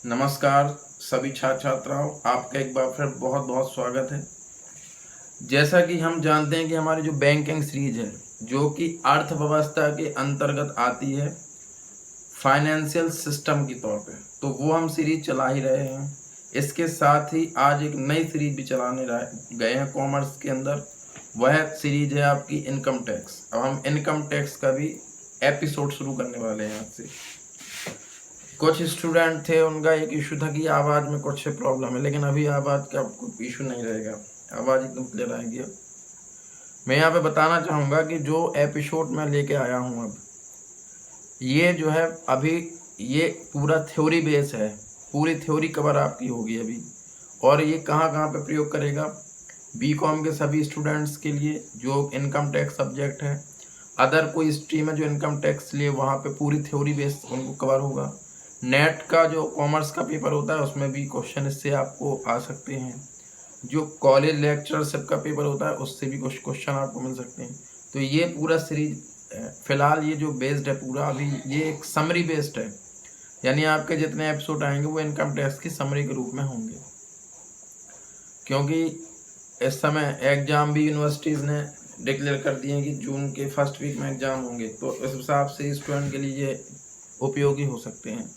नमस्कार सभी छात्र छात्राओं, आपका एक बार फिर बहुत बहुत स्वागत है। जैसा कि हम जानते हैं कि हमारी जो बैंकिंग सीरीज है जो कि अर्थव्यवस्था के अंतर्गत आती है फाइनेंशियल सिस्टम के तौर पे, तो वो हम सीरीज चला ही रहे हैं। इसके साथ ही आज एक नई सीरीज भी चलाने गए हैं कॉमर्स के अंदर। वह सीरीज है आपकी इनकम टैक्स। अब हम इनकम टैक्स का भी एपिसोड शुरू करने वाले हैं आज से। कुछ स्टूडेंट थे, उनका एक इशू था कि आवाज़ में कुछ प्रॉब्लम है, लेकिन अभी आवाज़ का कोई इशू नहीं रहेगा, आवाज़ एकदम क्लियर आएगी। अब मैं यहाँ पे बताना चाहूँगा कि जो एपिसोड मैं लेके आया हूँ, अब ये जो है अभी ये पूरा थ्योरी बेस है, पूरी थ्योरी कवर आपकी होगी अभी। और ये कहाँ कहाँ पे प्रयोग करेगा, बीकॉम के सभी स्टूडेंट्स के लिए जो इनकम टैक्स सब्जेक्ट है, अदर कोई स्ट्रीम है जो इनकम टैक्स लिए, वहाँ पे पूरी थ्योरी बेस उनको कवर होगा। नेट का जो कॉमर्स का पेपर होता है उसमें भी क्वेश्चन इससे आपको आ सकते हैं। जो कॉलेज लेक्चरशिप का पेपर होता है उससे भी कुछ क्वेश्चन आपको मिल सकते हैं। तो ये पूरा सीरीज फिलहाल ये जो बेस्ड है पूरा, अभी ये एक समरी बेस्ड है, यानी आपके जितने एपिसोड आएंगे वो इनकम टैक्स की समरी के रूप में होंगे। क्योंकि इस समय एग्ज़ाम भी यूनिवर्सिटीज़ ने डिक्लेयर कर दिए हैं कि जून के फर्स्ट वीक में एग्ज़ाम होंगे, तो इस हिसाब से स्टूडेंट के लिए ये उपयोगी हो सकते हैं।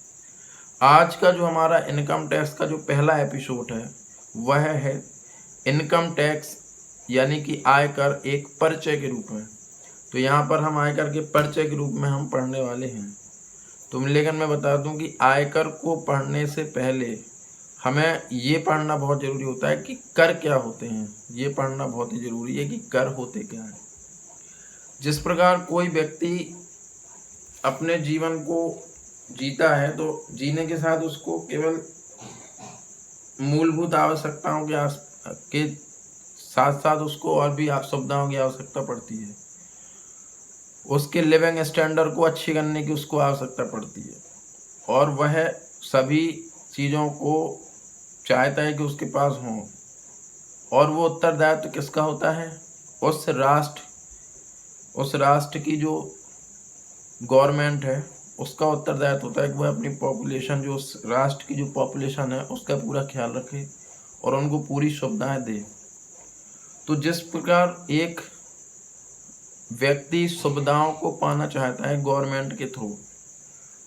आज का जो हमारा इनकम टैक्स का जो पहला एपिसोड है वह है इनकम टैक्स यानी कि आयकर एक परिचय के रूप में। तो यहाँ पर हम आयकर के परिचय के रूप में हम पढ़ने वाले हैं। तो लेकिन मैं बता दूं कि आयकर को पढ़ने से पहले हमें ये पढ़ना बहुत ज़रूरी होता है कि कर क्या होते हैं। ये पढ़ना बहुत ही ज़रूरी है कि कर होते क्या हैं। जिस प्रकार कोई व्यक्ति अपने जीवन को जीता है तो जीने के साथ उसको केवल मूलभूत आवश्यकताओं के साथ साथ उसको और भी सुविधाओं की आवश्यकता पड़ती है। उसके लिविंग स्टैंडर्ड को अच्छी करने की उसको आवश्यकता पड़ती है, और वह सभी चीज़ों को चाहता है कि उसके पास हों। और वो उत्तरदायित्व किसका होता है, उस राष्ट्र की जो गवर्नमेंट है उसका उत्तरदायित्व होता है कि वह अपनी पॉपुलेशन, जो उस राष्ट्र की जो पॉपुलेशन है उसका पूरा ख्याल रखे और उनको पूरी सुविधाएं दे। तो जिस प्रकार एक व्यक्ति सुविधाओं को पाना चाहता है गवर्नमेंट के थ्रू,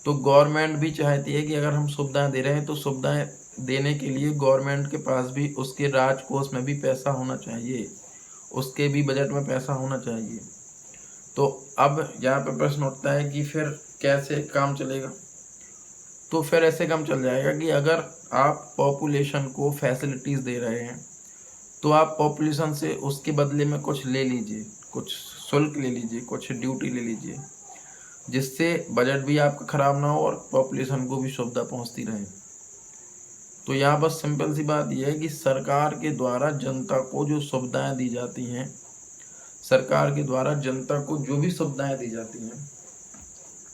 तो गवर्नमेंट भी चाहती है कि अगर हम सुविधाएं दे रहे हैं तो सुविधाएं देने के लिए गवर्नमेंट के पास भी, उसके राजकोष में भी पैसा होना चाहिए, उसके भी बजट में पैसा होना चाहिए। तो अब यहाँ पे प्रश्न उठता है कि फिर कैसे काम चलेगा। तो फिर ऐसे काम चल जाएगा कि अगर आप पॉपुलेशन को फैसिलिटीज़ दे रहे हैं तो आप पॉपुलेशन से उसके बदले में कुछ ले लीजिए, कुछ शुल्क ले लीजिए, कुछ ड्यूटी ले लीजिए, जिससे बजट भी आपका ख़राब ना हो और पॉपुलेशन को भी सुविधा पहुंचती रहे। तो यहाँ बस सिंपल सी बात यह है कि सरकार के द्वारा जनता को जो सुविधाएं दी जाती हैं, सरकार के द्वारा जनता को जो भी सुविधाएं दी जाती हैं,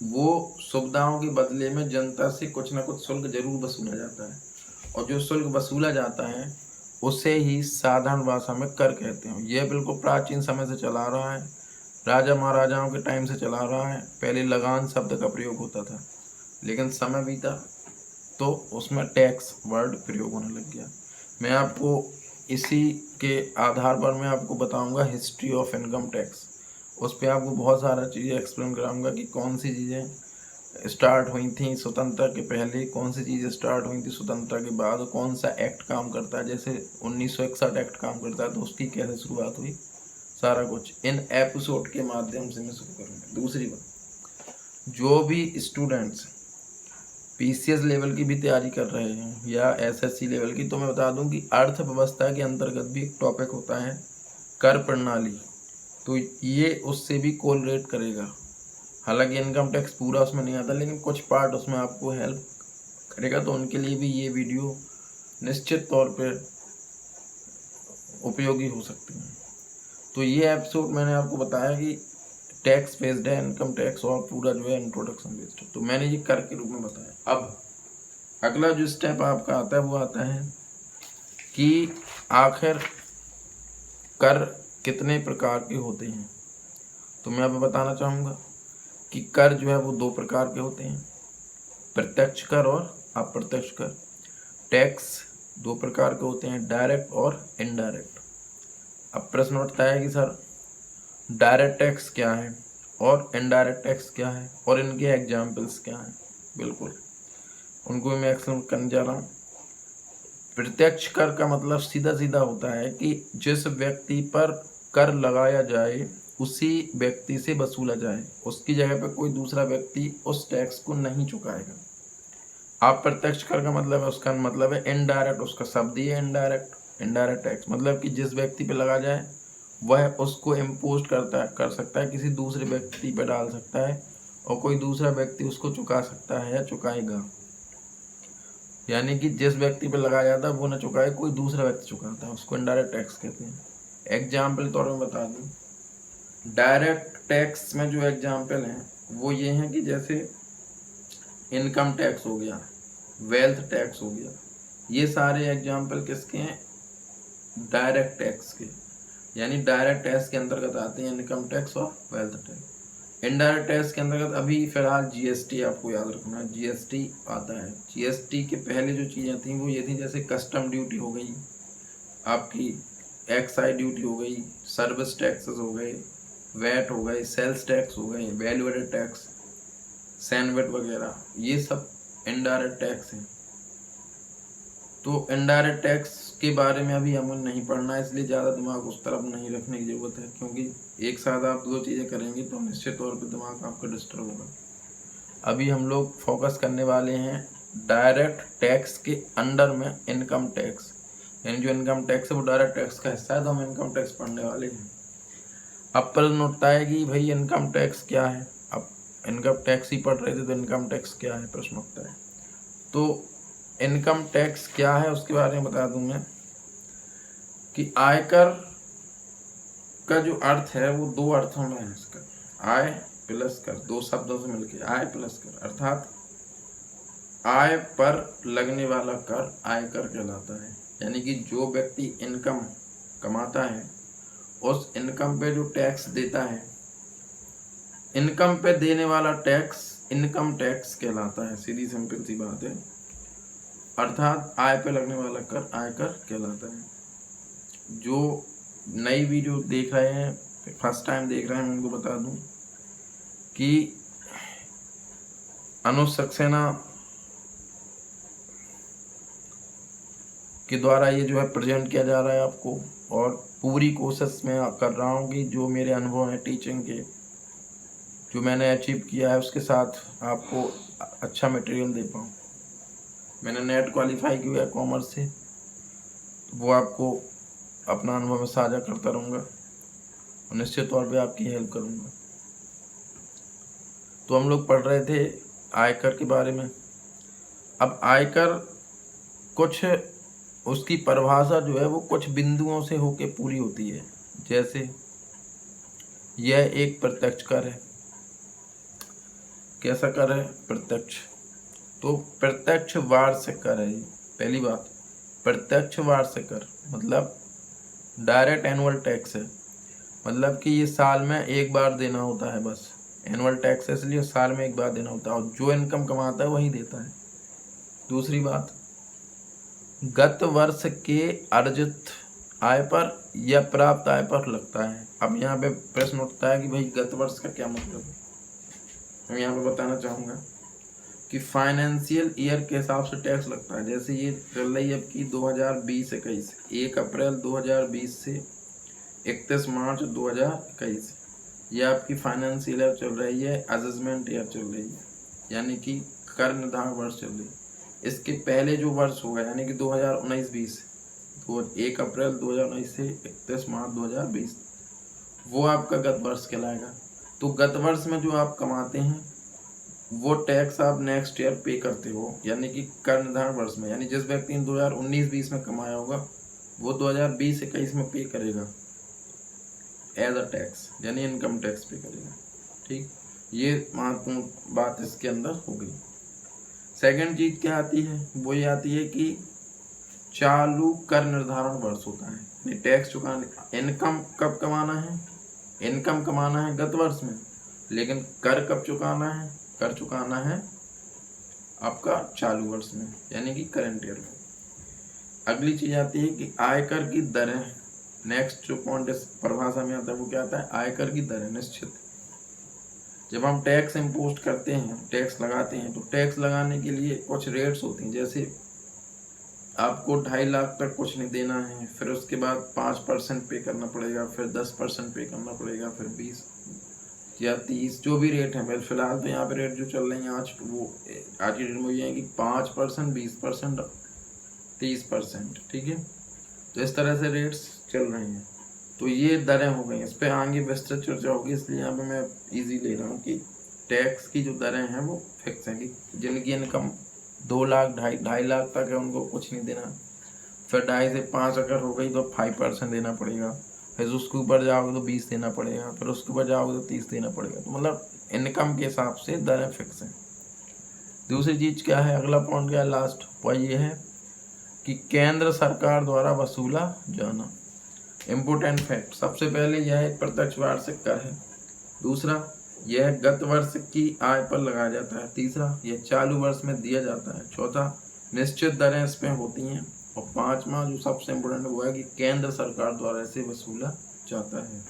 वो सुविधाओं के बदले में जनता से कुछ ना कुछ शुल्क जरूर वसूला जाता है। और जो शुल्क वसूला जाता है उसे ही साधारण भाषा में कर कहते हैं। यह बिल्कुल प्राचीन समय से चला रहा है, राजा महाराजाओं के टाइम से चला रहा है। पहले लगान शब्द का प्रयोग होता था, लेकिन समय बीता तो उसमें टैक्स वर्ड प्रयोग होने लग गया। मैं आपको इसी के आधार पर मैं आपको बताऊंगा हिस्ट्री ऑफ इनकम टैक्स। उस पर आपको बहुत सारा चीज़ें एक्सप्लेन कराऊंगा कि कौन सी चीज़ें स्टार्ट हुई थी स्वतंत्रता के पहले, कौन सी चीज़ें स्टार्ट हुई थी स्वतंत्रता के बाद, कौन सा एक्ट काम करता है। जैसे 1961 एक्ट काम करता है तो उसकी कैसे शुरुआत हुई, सारा कुछ इन एपिसोड के माध्यम से मैं शुरू करूँगा। दूसरी बात, जो भी स्टूडेंट्स पीसीएस लेवल की भी तैयारी कर रहे हैं या एसएससी लेवल की, तो मैं बता दूं कि अर्थव्यवस्था के अंतर्गत भी एक टॉपिक होता है कर प्रणाली, तो ये उससे भी कोरिलेट करेगा। हालांकि इनकम टैक्स पूरा उसमें नहीं आता, लेकिन कुछ पार्ट उसमें आपको हेल्प करेगा, तो उनके लिए भी ये वीडियो निश्चित तौर पर उपयोगी हो सकती है। तो ये एपिसोड मैंने आपको बताया कि टैक्स बेस्ड है इनकम टैक्स, और पूरा जो है इंट्रोडक्शन बेस्ड है, तो मैंने ये कर के रूप में बताया। अब अगला जो स्टेप आपका आता है वो आता है कि आखिर कर कितने प्रकार के होते हैं। तो मैं आपको बताना चाहूँगा कि कर जो है वो 2 प्रकार के होते हैं, प्रत्यक्ष कर और अप्रत्यक्ष कर। टैक्स दो प्रकार के होते हैं, डायरेक्ट और इनडायरेक्ट। अब प्रश्न उठता है कि सर डायरेक्ट टैक्स क्या है और इनडायरेक्ट टैक्स क्या है और इनके एग्जाम्पल्स क्या हैं। बिल्कुल उनको मैं एक्सप्लेन करने जा रहा हूँ। प्रत्यक्ष कर का मतलब सीधा सीधा होता है कि जिस व्यक्ति पर कर लगाया जाए उसी व्यक्ति से वसूला जाए, उसकी जगह पर कोई दूसरा व्यक्ति उस टैक्स को नहीं चुकाएगा। अप्रत्यक्ष कर का मतलब है, उसका मतलब है इनडायरेक्ट, उसका शब्द ही है इनडायरेक्ट। इनडायरेक्ट टैक्स मतलब कि जिस व्यक्ति पे लगा जाए वह उसको इम्पोज कर सकता है, किसी दूसरे व्यक्ति पे डाल सकता है और कोई दूसरा व्यक्ति उसको चुका सकता है या चुकाएगा। यानी कि जिस व्यक्ति पे लगाया जाता है वो न चुकाए, कोई दूसरा व्यक्ति चुकाता है, उसको इनडायरेक्ट टैक्स कहते हैं। एग्जाम्पल तौर में बता दूं, डायरेक्ट टैक्स में जो एग्जाम्पल हैं वो ये हैं कि जैसे इनकम टैक्स हो गया, वेल्थ टैक्स हो गया, ये सारे एग्जाम्पल किसके हैं? डायरेक्ट टैक्स के। यानी डायरेक्ट टैक्स के अंतर्गत आते हैं इनकम टैक्स और वेल्थ टैक्स। इनडायरेक्ट टैक्स के अंतर्गत अभी फिलहाल जीएसटी आपको याद रखना है, जीएसटी आता है। जीएसटी के पहले जो चीज़ें थी वो ये थी, जैसे कस्टम ड्यूटी हो गई, आपकी एक्साइज ड्यूटी हो गई, सर्विस टैक्सेस हो गए, वैट हो गए, सेल्स टैक्स हो गए, वैल्यू एडेड टैक्स, सैनवेट वगैरह, ये सब इनडायरेक्ट टैक्स हैं। तो इनडायरेक्ट टैक्स के बारे में अभी हमें नहीं पढ़ना है, इसलिए ज़्यादा दिमाग उस तरफ नहीं रखने की ज़रूरत है, क्योंकि एक साथ आप दो चीज़ें करेंगे तो निश्चित तौर पे दिमाग आपका डिस्टर्ब होगा। अभी हम लोग फोकस करने वाले हैं डायरेक्ट टैक्स के अंडर में इनकम टैक्स, यानी जो इनकम टैक्स है वो डायरेक्ट टैक्स का हिस्सा है, तो हम इनकम टैक्स पढ़ने वाले हैं। अब प्रश्न उठता है कि भाई इनकम टैक्स क्या है। अब इनकम टैक्स ही पढ़ रहे थे तो इनकम टैक्स क्या है प्रश्न उठता है। तो इनकम टैक्स क्या है उसके बारे में बता दूं मैं कि आयकर का जो अर्थ है वो दो अर्थों में है इसका, आय प्लस कर, दो शब्दों से मिलकर आय प्लस कर, अर्थात आय पर लगने वाला कर आयकर कहलाता है। यानी कि जो व्यक्ति इनकम कमाता है उस इनकम पे जो टैक्स देता है, इनकम पे देने वाला टैक्स इनकम टैक्स कहलाता है। सीधी सिंपल सी बात है, अर्थात आय पे लगने वाला कर आयकर कहलाता है। जो नई वीडियो देख रहे हैं, फर्स्ट टाइम देख रहे हैं, मैं उनको बता दूं कि अनुज सक्सेना के द्वारा ये जो है प्रेजेंट किया जा रहा है आपको, और पूरी कोशिश मैं कर रहा हूँ कि जो मेरे अनुभव हैं टीचिंग के, जो मैंने अचीव किया है उसके साथ आपको अच्छा मटेरियल दे पाऊँ। मैंने नेट क्वालिफाई किया है कॉमर्स से, वो आपको अपना अनुभव में साझा करता रहूँगा और निश्चित तौर पे आपकी हेल्प करूँगा। तो हम लोग पढ़ रहे थे आयकर के बारे में। अब आयकर कुछ उसकी परिभाषा जो है वो कुछ बिंदुओं से होके पूरी होती है। जैसे यह एक प्रत्यक्ष कर है। कैसा कर है? प्रत्यक्ष। तो प्रत्यक्ष वार्षिक कर है। पहली बात, प्रत्यक्ष वार्षिक कर मतलब डायरेक्ट एनुअल टैक्स है, मतलब कि ये साल में एक बार देना होता है बस। एनुअल टैक्स है इसलिए साल में एक बार देना होता है और जो इनकम कमाता है वही देता है। दूसरी बात, गत वर्ष के अर्जित आय पर या प्राप्त आय पर लगता है। अब यहाँ पे प्रश्न उठता है कि भाई गत वर्ष का क्या मतलब है। मैं यहाँ पे बताना चाहूँगा कि फाइनेंशियल ईयर के हिसाब से टैक्स लगता है। जैसे ये चल रही है अब की 2020-21, 1 अप्रैल 2020 से 31 मार्च 2021, ये आपकी फाइनेंशियल ईयर चल रही है, असेसमेंट ईयर चल रही है, यानी कि कर निर्धारण वर्ष चल रही है। इसके पहले जो वर्ष होगा यानी कि 2019-20, तो 1 अप्रैल 2019 से 31 मार्च 2020, वो आपका गत वर्ष कहलाएगा। तो गत वर्ष में जो आप कमाते हैं वो टैक्स आप नेक्स्ट ईयर पे करते हो, यानी कि कर निर्धारण वर्ष में। यानी जिस व्यक्ति ने 2019-20 में कमाया होगा वो 2020-21 में पे करेगा एज अ टैक्स, यानी इनकम टैक्स पे करेगा। ठीक, ये महत्वपूर्ण बात इसके अंदर हो गई। सेकंड चीज क्या आती है? वो ये आती है कि चालू कर निर्धारण वर्ष होता है। टैक्स चुकाने, इनकम कब कमाना है? इनकम कमाना है गत वर्ष में, लेकिन कर कब चुकाना है? कर चुकाना है आपका चालू वर्ष में, यानी कि करंट ईयर में। अगली चीज आती है कि आयकर की दरें। नेक्स्ट जो पॉइंट इस परिभाषा में आता है वो क्या आता है, आयकर की दरें निश्चित। जब हम टैक्स इम्पोज करते हैं, टैक्स लगाते हैं, तो टैक्स लगाने के लिए कुछ रेट्स होती हैं। जैसे आपको 2.5 लाख तक कुछ नहीं देना है, फिर उसके बाद 5% पे करना पड़ेगा, फिर 10% पे करना पड़ेगा, फिर 20 या 30 जो भी रेट है। फिलहाल तो यहाँ पे रेट जो चल रही है आज की डेट में ये है कि 5%, 20%, 30%, ठीक है। तो इस तरह से रेट्स चल रही हैं। तो ये दरें हो गई, इस पर आगे विस्तृत चर्चा होगी, इसलिए यहाँ पे मैं इजी ले रहा हूँ कि टैक्स की जो दरें हैं वो फिक्स हैं, कि जिनकी इनकम 2 लाख 2.5 लाख तक है उनको कुछ नहीं देना। फिर 2.5 से 5 अगर हो गई तो 5% देना पड़ेगा, फिर उसके ऊपर जाओगे तो 20 देना पड़ेगा, फिर उसके ऊपर जाओगे तो 30 देना पड़ेगा। तो मतलब इनकम के हिसाब से दरें फिक्स हैं। दूसरी चीज़ क्या है, अगला पॉइंट क्या है, लास्ट पॉइंट ये है कि केंद्र सरकार द्वारा वसूला जाना। इम्पोर्टेंट फैक्ट, सबसे पहले यह एक प्रत्यक्ष वार्षिक कर है। दूसरा, यह गत वर्ष की आय पर लगाया जाता है। तीसरा, यह चालू वर्ष में दिया जाता है। चौथा, निश्चित दरें इसमें होती हैं। और पांचवा जो सबसे इम्पोर्टेंट हुआ है कि केंद्र सरकार द्वारा इसे वसूला जाता है।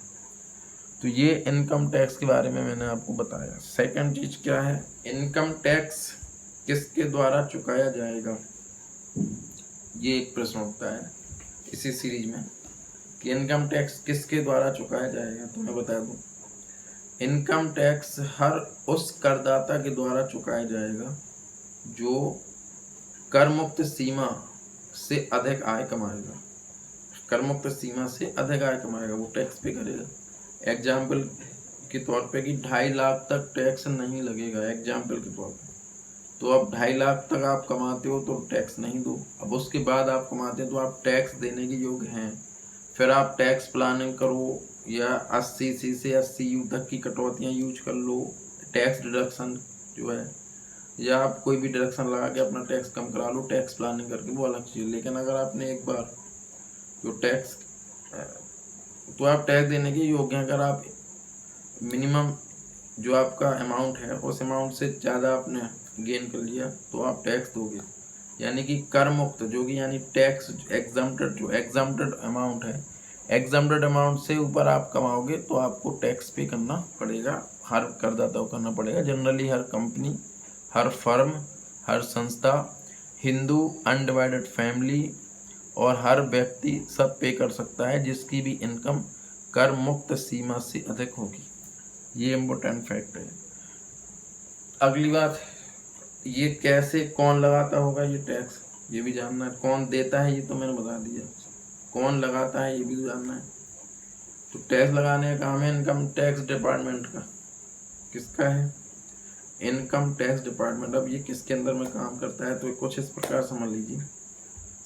तो ये इनकम टैक्स के बारे में मैंने आपको बताया। सेकंड चीज क्या है, इनकम टैक्स किसके द्वारा चुकाया जाएगा, ये एक प्रश्न उठता है इसी सीरीज में कि इनकम टैक्स किसके द्वारा चुकाया जाएगा। तो मैं बता दूं, इनकम टैक्स हर उस करदाता के द्वारा चुकाया जाएगा जो कर मुक्त सीमा से अधिक आय कमाएगा। कर मुक्त सीमा से अधिक आय कमाएगा वो टैक्स पे करेगा। एग्जाम्पल के तौर पे कि 2.5 लाख तक टैक्स नहीं लगेगा, एग्जाम्पल के तौर पे। तो अब 2.5 लाख तक आप कमाते हो तो टैक्स नहीं दो। अब उसके बाद आप कमाते हो तो आप टैक्स देने के योग्य हैं। फिर आप टैक्स प्लानिंग करो या 80C से 80U तक की कटौतियाँ यूज कर लो, टैक्स डिडक्शन जो है, या आप कोई भी डिडक्शन लगा के अपना टैक्स कम करा लो टैक्स प्लानिंग करके, वो अलग चीज़। लेकिन अगर आपने एक बार जो टैक्स, तो आप टैक्स देने के योग्य हैं। अगर आप मिनिमम जो आपका अमाउंट है उस अमाउंट से ज़्यादा आपने गेन कर लिया तो आप टैक्स दोगे। यानी कि कर मुक्त जो कि यानी टैक्स एग्जम्प्टेड, जो एग्जम्प्टेड अमाउंट है, एग्जम्प्टेड अमाउंट से ऊपर आप कमाओगे तो आपको टैक्स पे करना पड़ेगा, हर करदाता को करना पड़ेगा। जनरली हर कंपनी, हर फर्म, हर संस्था, हिंदू अनडिवाइडेड फैमिली और हर व्यक्ति सब पे कर सकता है जिसकी भी इनकम कर मुक्त सीमा से अधिक होगी। ये इम्पोर्टेंट फैक्ट है। अगली बात, ये कैसे कौन लगाता होगा ये टैक्स, ये भी जानना है। कौन देता है ये तो मैंने बता दिया, कौन लगाता है ये भी जानना है। तो टैक्स लगाने का काम है इनकम टैक्स डिपार्टमेंट का। किसका है, इनकम टैक्स डिपार्टमेंट। अब ये किसके अंदर में काम करता है तो कुछ इस प्रकार समझ लीजिए।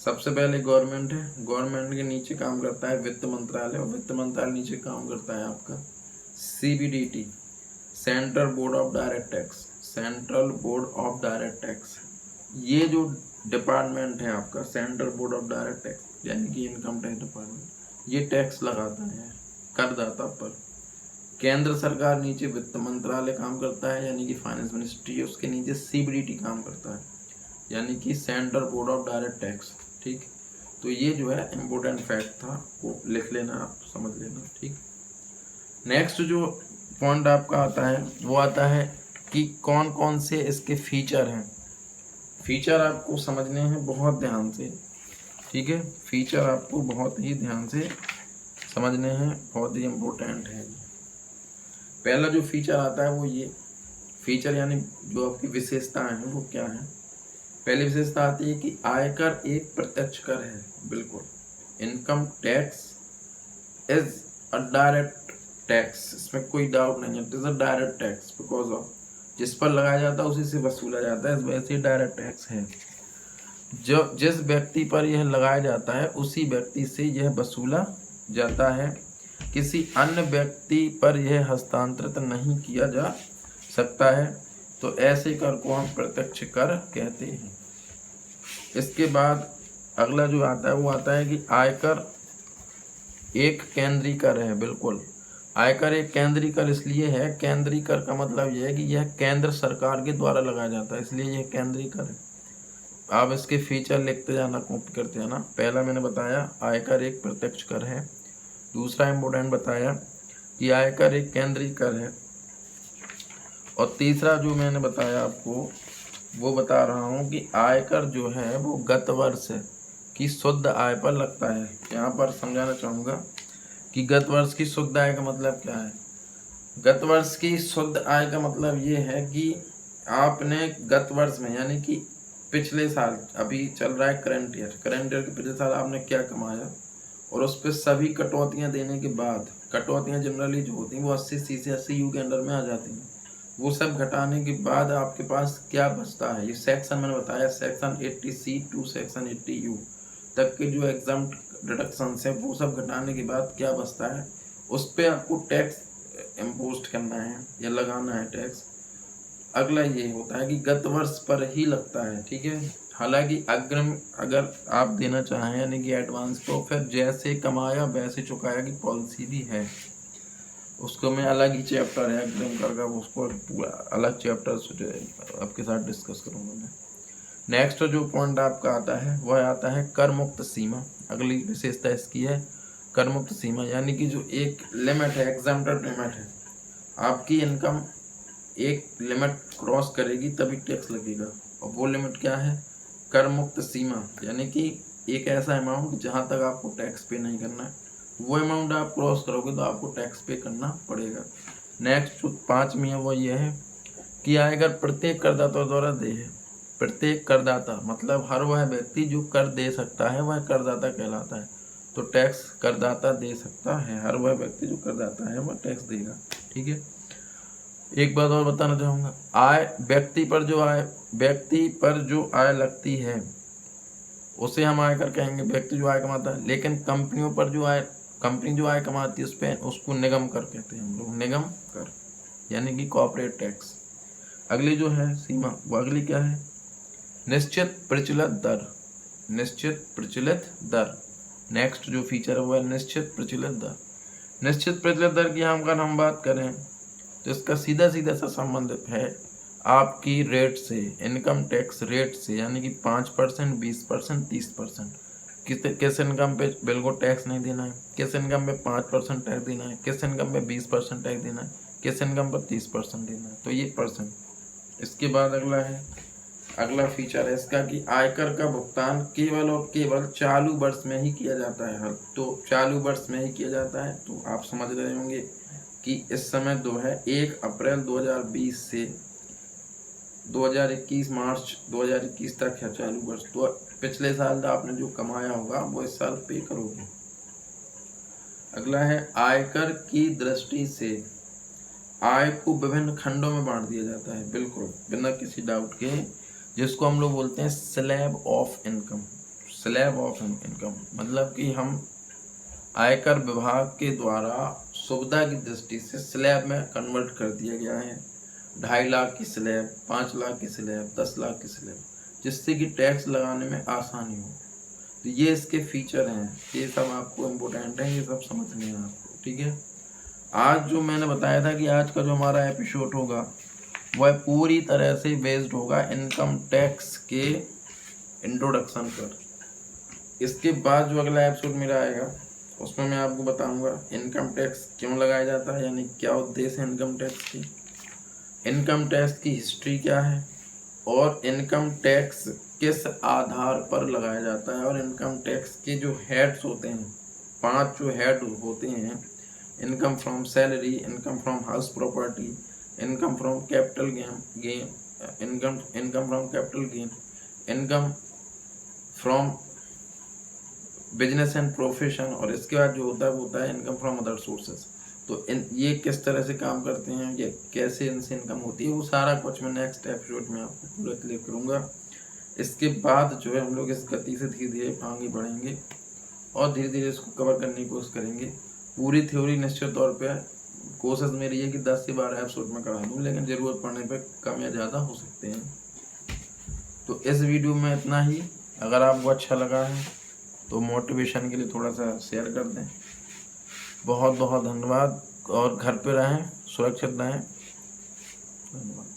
सबसे पहले गवर्नमेंट है, गवर्नमेंट के नीचे काम करता है वित्त मंत्रालय, और वित्त मंत्रालय नीचे काम करता है आपका CBDT, central board of direct tax, central board of direct tax. ये जो डिपार्टमेंट है आपका central board of direct tax, यानी कि इनकम टैक्स डिपार्टमेंट, ये टैक्स लगाता है करदाता पर। केंद्र सरकार नीचे वित्त मंत्रालय काम करता है, यानी कि फाइनेंस मिनिस्ट्री, उसके नीचे CBDT काम करता है, यानी कि central board of direct tax. ठीक, तो ये जो है इम्पोर्टेंट फैक्ट था, वो लिख लेना, आप समझ लेना। ठीक, नेक्स्ट जो पॉइंट आपका आता है वो आता है कि कौन कौन से इसके फीचर हैं। फीचर आपको समझने हैं बहुत ध्यान से, ठीक है। फीचर आपको बहुत ही ध्यान से समझने हैं, बहुत ही इम्पोर्टेंट है। पहला जो फीचर आता है वो ये फीचर, यानी जो आपकी विशेषताएं हैं वो क्या है। पहली विशेषता आती है कि आयकर एक प्रत्यक्ष कर है। बिल्कुल, income tax is a direct tax, इसमें कोई डाउट नहीं है। It is a direct tax because of जिस पर लगाया जाता है उसी से वसूला जाता है, इस वजह से डायरेक्ट टैक्स है। जो जिस व्यक्ति पर यह लगाया जाता है उसी व्यक्ति से यह वसूला जाता है, किसी अन्य व्यक्ति पर यह हस्तांतरित नहीं किया जा सकता है। तो ऐसे कर को हम प्रत्यक्ष कर कहते हैं। इसके बाद अगला जो आता है वो आता है कि आयकर एक केंद्रीय कर है। बिल्कुल, आयकर एक केंद्रीय कर इसलिए है, केंद्रीय कर का मतलब यह है कि यह केंद्र सरकार के द्वारा लगाया जाता है, इसलिए यह केंद्रीय कर है। आप इसके फीचर लिखते जाना, कॉपी करते जाना। पहला मैंने बताया आयकर एक प्रत्यक्ष कर है। दूसरा इम्पोर्टेंट बताया कि आयकर एक केंद्रीय कर है। और तीसरा जो मैंने बताया आपको वो बता रहा हूँ कि आयकर जो है वो गत वर्ष की शुद्ध आय पर लगता है। यहाँ पर समझाना चाहूँगा कि गत वर्ष की शुद्ध आय का मतलब क्या है। गत वर्ष की शुद्ध आय का मतलब ये है कि आपने गत वर्ष में, यानी कि पिछले साल, अभी चल रहा है करंट ईयर के पिछले साल आपने क्या कमाया और उस पर सभी कटौतियाँ देने के बाद, कटौतियाँ जनरली जो होती हैं वो 80C से 80U के अंडर में आ जाती हैं, वो सब घटाने के बाद आपके पास क्या बचता है, ये सेक्शन मैंने बताया, section 80C to section 80U तक के जो एग्जाम्प्ट डिडक्शंस है वो सब घटाने के बाद क्या बचता है, उस पर आपको टैक्स इम्पोज करना है या लगाना है टैक्स। अगला ये होता है कि गत वर्ष पर ही लगता है, ठीक है। हालांकि अग्रिम अगर आप देना चाहें यानी कि एडवांस, तो फिर जैसे कमाया वैसे चुकाया की पॉलिसी भी है। उसको मैं अलग ही चैप्टर है अग्रिम कर का, उसको पूरा अलग चैप्टर आपके साथ डिस्कस करूँगा मैं। नेक्स्ट जो पॉइंट आपका आता है वह आता है कर मुक्त सीमा। अगली विशेषता इसकी है कर मुक्त सीमा, यानी कि जो एक लिमिट है, एग्जाम्प्टेड लिमिट है, आपकी इनकम एक लिमिट क्रॉस करेगी तभी टैक्स लगेगा। और वो लिमिट क्या है, कर मुक्त सीमा, यानी कि एक ऐसा अमाउंट जहाँ तक आपको टैक्स पे नहीं करना है, वो अमाउंट आप क्रॉस करोगे तो आपको टैक्स पे करना पड़ेगा। नेक्स्ट जो 5वीं है वो ये है कि आयकर प्रत्येक करदाता द्वारा देय है। प्रत्येक करदाता मतलब हर वह व्यक्ति जो कर दे सकता है वह करदाता कहलाता है। तो टैक्स करदाता दे सकता है, हर वह व्यक्ति जो करदाता है वह टैक्स देगा, ठीक है। एक बात और बताना चाहूँगा, आय व्यक्ति पर जो आय लगती है उसे हम आयकर कहेंगे, व्यक्ति जो आय कमाता है। लेकिन कंपनियों पर कंपनी जो आय कमाती है उस पर उसको निगम कर कहते हैं हम लोग, निगम कर यानी कि कॉर्पोरेट टैक्स। अगली जो है सीमा वो अगली क्या है, निश्चित प्रचलित दर। निश्चित प्रचलित दर नेक्स्ट जो फीचर है वो है निश्चित प्रचलित दर। निश्चित प्रचलित दर की अगर हम बात करें तो इसका सीधा सा संबंधित है आपकी रेट से, इनकम टैक्स रेट से, यानी कि 5%, 20%, 30%। किस इनकम पे बिल्कुल टैक्स नहीं देना है, किस इनकम पे 5% टैक्स देना है, किस इनकम पे 20% टैक्स देना है, किस इनकम पर 30% देना है, तो ये परसेंट। इसके बाद अगला फीचर है इसका कि आयकर का भुगतान केवल और केवल चालू वर्ष में ही किया जाता है। तो चालू वर्ष में ही किया जाता है, तो आप समझ रहे होंगे कि इस समय 1 अप्रैल 2020 से 2021 मार्च 2021 तक है चालू वर्ष। तो पिछले साल आपने जो कमाया होगा वो इस साल पे करोगे। अगला है आयकर की दृष्टि से आय को विभिन्न खंडों में बांट दिया जाता है, बिल्कुल बिना किसी डाउट के, जिसको हम लोग बोलते हैं slab of income. Slab of income मतलब कि हम आयकर विभाग के द्वारा सुविधा की दृष्टि से स्लैब में कन्वर्ट कर दिया गया है। 2.5 लाख की स्लैब, 5 लाख की स्लैब, 10 लाख की स्लैब, जिससे कि टैक्स लगाने में आसानी हो। तो ये इसके फीचर हैं, ये सब आपको इम्पोर्टेंट है, ये सब समझने हैं आपको, ठीक है। आज जो मैंने बताया था कि आज का जो हमारा एपिसोड होगा वह पूरी तरह से बेस्ड होगा इनकम टैक्स के इंट्रोडक्शन पर। इसके बाद जो अगला एपिसोड मेरा आएगा उसमें मैं आपको बताऊंगा इनकम टैक्स क्यों लगाया जाता है, यानी क्या उद्देश्य है इनकम टैक्स की, इनकम टैक्स की हिस्ट्री क्या है, और इनकम टैक्स किस आधार पर लगाया जाता है, और इनकम टैक्स के जो हेड्स होते हैं, 5 जो हेड होते हैं, income from salary, income from house property, income from capital gain, income from capital gain, income from business and profession, और इसके बाद जो होता है वो होता है इनकम फ्रॉम अदर सोर्सेज। तो ये किस तरह से काम करते हैं, ये कैसे इनसे इनकम होती है, वो सारा कुछ मैं नेक्स्ट एपिसोड में आपको पूरा क्लियर करूँगा। इसके बाद जो है हम लोग इस गति से धीरे धीरे आगे बढ़ेंगे और धीरे धीरे इसको कवर करने की कोशिश करेंगे। पूरी थ्योरी निश्चित तौर पे कोशिश मेरी है कि 10 से 12 एपिसोड में करा दूँ, लेकिन ज़रूरत पड़ने पे कम या ज़्यादा हो सकते हैं। तो इस वीडियो में इतना ही। अगर आपको अच्छा लगा है तो मोटिवेशन के लिए थोड़ा सा शेयर कर दें। बहुत बहुत धन्यवाद। और घर पे रहें, सुरक्षित रहें। धन्यवाद।